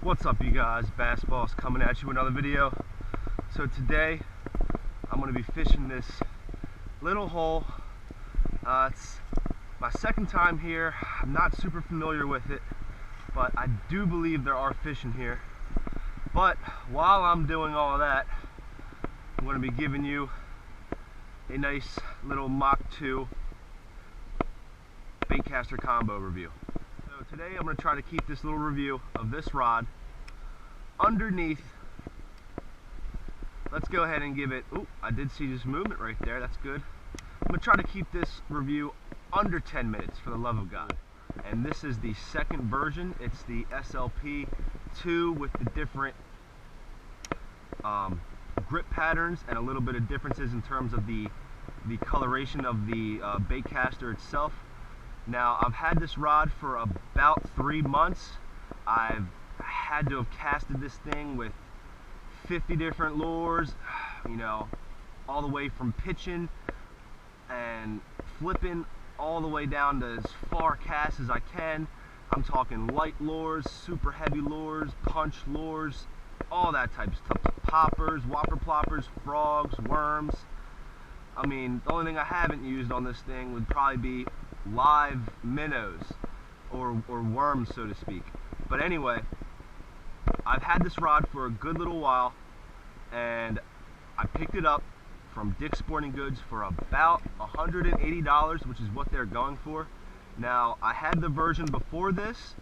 What's up, you guys? Bass Boss coming at you with another video. So today I'm going to be fishing this little hole. It's my second time here. I'm not super familiar with it, but I do believe there are fish in here. But while I'm doing all of that, I'm going to be giving you a nice little Mach 2 baitcaster combo review. So today I'm going to try to keep this little review of this rod underneath. Let's go ahead and give it, oh, I did see this movement right there, that's good. I'm going to try to keep this review under 10 minutes for the love of God. And this is the second version. It's the SLP 2 with the different grip patterns and a little bit of differences in terms of the coloration of the baitcaster itself. Now, I've had this rod for about 3 months. I've had to have casted this thing with 50 different lures, you know, all the way from pitching and flipping all the way down to as far cast as I can. I'm talking light lures, super heavy lures, punch lures, all that type of stuff. Poppers, whopper ploppers, frogs, worms. I mean, the only thing I haven't used on this thing would probably be live minnows or worms, so to speak. But anyway, I've had this rod for a good little while, and I picked it up from Dick's Sporting Goods for about $180, which is what they're going for. Now, I had the version before this.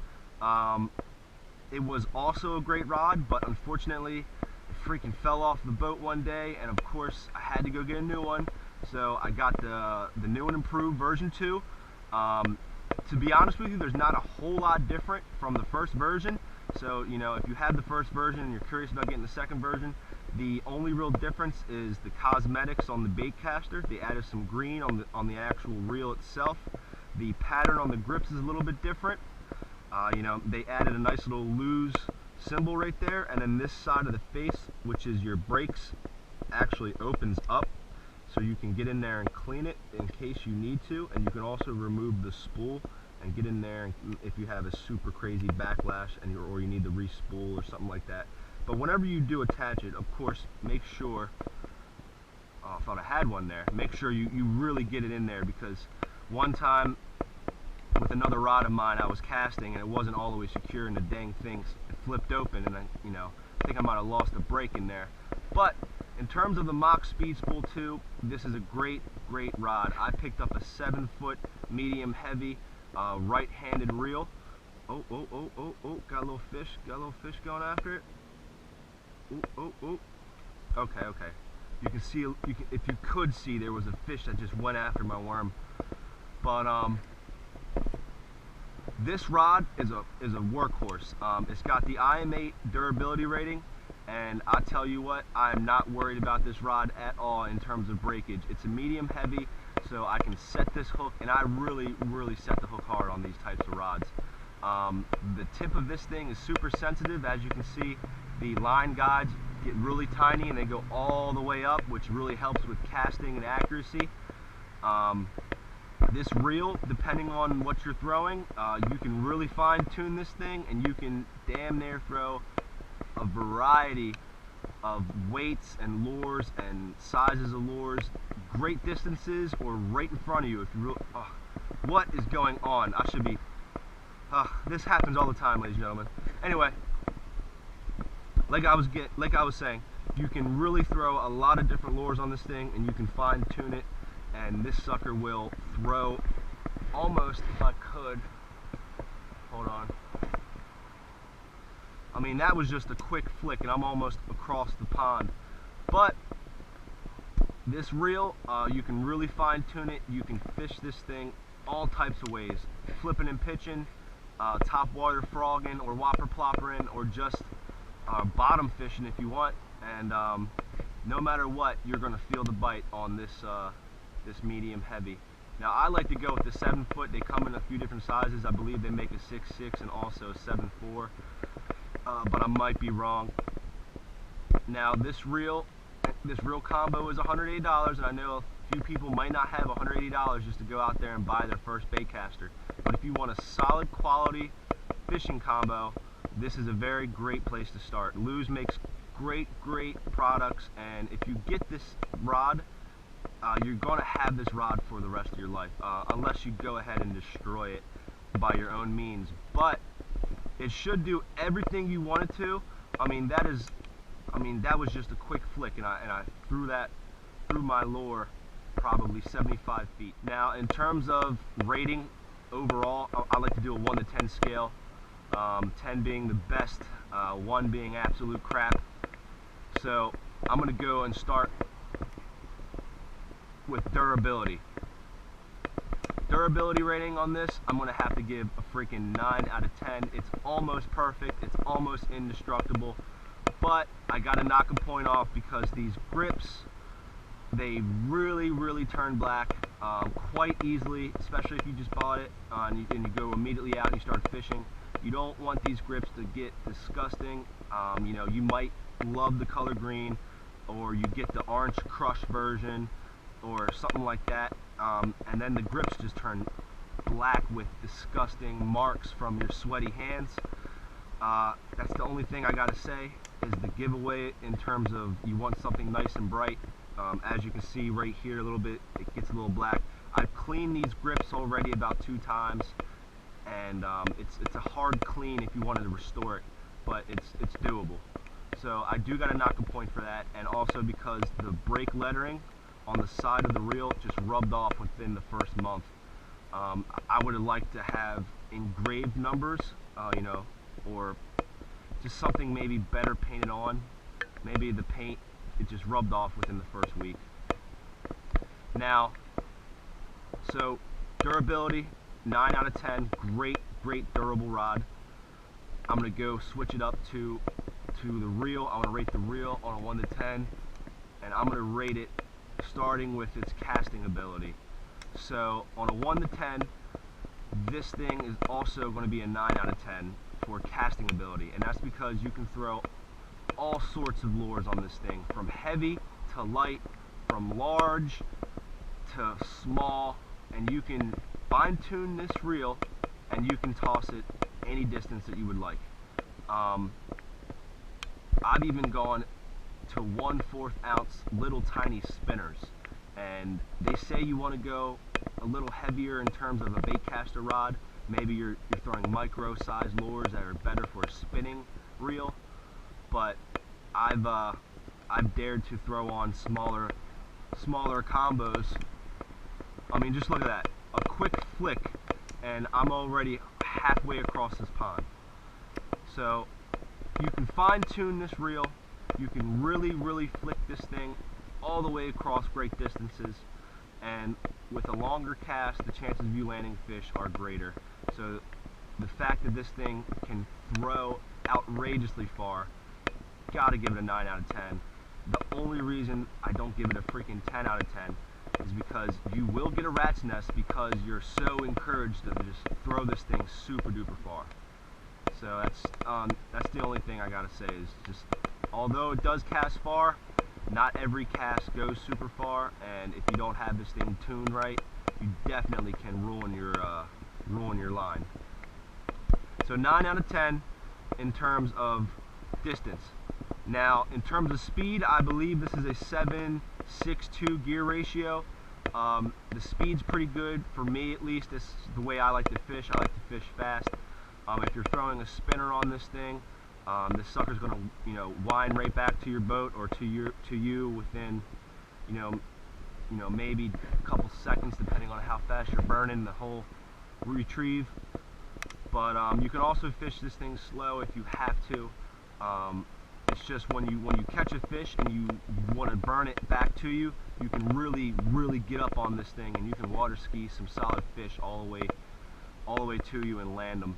It was also a great rod, but unfortunately it freaking fell off the boat one day, and of course I had to go get a new one. So I got the new and improved version 2. To be honest with you, there's not a whole lot different from the first version. So, you know, if you have the first version and you're curious about getting the second version, the only real difference is the cosmetics on the baitcaster. They added some green on the actual reel itself. The pattern on the grips is a little bit different. You know, they added a nice little Lews symbol right there, and then this side of the face, which is your brakes, actually opens up, so you can get in there and clean it in case you need to, and you can also remove the spool and get in there if you have a super crazy backlash or you need to re-spool or something like that. But whenever you do attach it, of course, make sure, oh, I thought I had one there, make sure you really get it in there, because one time with another rod of mine I was casting and it wasn't all the way secure, and the dang thing flipped open, and I think I might have lost a brake in there. But in terms of the Mach Speed Spool 2, this is a great rod. I picked up a 7-foot medium heavy right-handed reel. Oh, got a little fish going after it. Okay. You can see, if you could see, there was a fish that just went after my worm. But this rod is a workhorse. It's got the IM8 durability rating, and I tell you what, I'm not worried about this rod at all in terms of breakage. It's a medium heavy, so I can set this hook, and I really set the hook hard on these types of rods. The tip of this thing is super sensitive. As you can see, the line guides get really tiny and they go all the way up, which really helps with casting and accuracy. This reel, depending on what you're throwing, you can really fine tune this thing, and you can damn near throw a variety of weights and lures and sizes of lures, great distances, or right in front of you. If you really, what is going on? I should be. This happens all the time, ladies and gentlemen. Anyway, like I was saying, you can really throw a lot of different lures on this thing, and you can fine tune it, and this sucker will throw almost, if I could, hold on. I mean, that was just a quick flick and I'm almost across the pond. But this reel, you can really fine tune it. You can fish this thing all types of ways. Flipping and pitching, top water frogging, or whopper ploppering, or just bottom fishing if you want. And no matter what, you're going to feel the bite on this, this medium heavy. Now, I like to go with the 7-foot. They come in a few different sizes. I believe they make a 6.6 and also a 7.4. But I might be wrong. Now, this reel combo is $180, and I know a few people might not have $180 just to go out there and buy their first baitcaster. But if you want a solid quality fishing combo this is a very great place to start. Lews makes great products, and if you get this rod, you're going to have this rod for the rest of your life, unless you go ahead and destroy it by your own means. But it should do everything you want it to. I mean, that was just a quick flick, and I threw that through my lure probably 75 feet. Now, in terms of rating overall, I like to do a 1 to 10 scale. 10 being the best, 1 being absolute crap. So I'm going to go and start with durability. Durability rating on this, I'm going to have to give a freaking 9 out of 10. It's almost perfect. It's almost indestructible. But I got to knock a point off because these grips, they really turn black quite easily, especially if you just bought it and you go immediately out and you start fishing. You don't want these grips to get disgusting. You know, you might love the color green, or you get the orange crush version or something like that, and then the grips just turn black with disgusting marks from your sweaty hands. That's the only thing I gotta say is the giveaway in terms of you want something nice and bright. As you can see right here a little bit, it gets a little black. I've cleaned these grips already about 2 times, and it's a hard clean if you wanted to restore it, but it's doable. So I do got to knock a point for that, and also because the brake lettering on the side of the reel just rubbed off within the first month. I would have liked to have engraved numbers, you know, or just something maybe better painted on. Maybe the paint, it just rubbed off within the first week. Now, so durability, 9 out of 10, great durable rod. I'm going to go switch it up to the reel. I'm going to rate the reel on a 1 to 10, and I'm going to rate it starting with its casting ability. So on a 1 to 10, this thing is also going to be a 9 out of 10 for casting ability, and that's because you can throw all sorts of lures on this thing, from heavy to light, from large to small, and you can fine tune this reel and you can toss it any distance that you would like. I've even gone to 1/4 ounce little tiny spinners, and they say you want to go a little heavier in terms of a bait caster rod. Maybe you're throwing micro size lures that are better for a spinning reel, but I've dared to throw on smaller combos. I mean, just look at that, a quick flick and I'm already halfway across this pond. So you can fine tune this reel, you can really flick this thing all the way across great distances, and with a longer cast the chances of you landing fish are greater. So the fact that this thing can throw outrageously far, gotta give it a 9 out of 10. The only reason I don't give it a freaking 10 out of 10 is because you will get a rat's nest because you're so encouraged to just throw this thing super duper far. So that's the only thing I gotta say is just, although it does cast far, not every cast goes super far, and if you don't have this thing tuned right, you definitely can ruin your line. So 9 out of 10 in terms of distance. Now, in terms of speed, I believe this is a 7:6:2 gear ratio. The speed's pretty good for me, at least. This is the way I like to fish. I like to fish fast. If you're throwing a spinner on this thing, this sucker's going to, wind right back to your boat or to you within, maybe a couple seconds, depending on how fast you're burning the whole retrieve. But you can also fish this thing slow if you have to. It's just when you catch a fish and you want to burn it back to you, you can really get up on this thing and you can water ski some solid fish all the way to you and land them.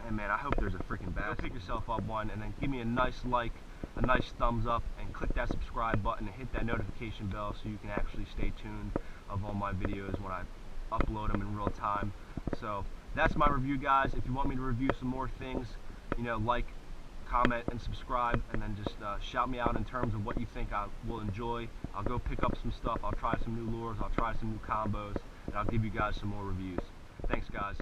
And man, I hope there's a freaking bass. Go pick yourself up one, and then give me a nice like, a nice thumbs up, and click that subscribe button and hit that notification bell so you can actually stay tuned of all my videos when I upload them in real time. So that's my review, guys. If you want me to review some more things, like, comment, and subscribe, and then just shout me out in terms of what you think I will enjoy. I'll go pick up some stuff. I'll try some new lures. I'll try some new combos, and I'll give you guys some more reviews. Thanks, guys.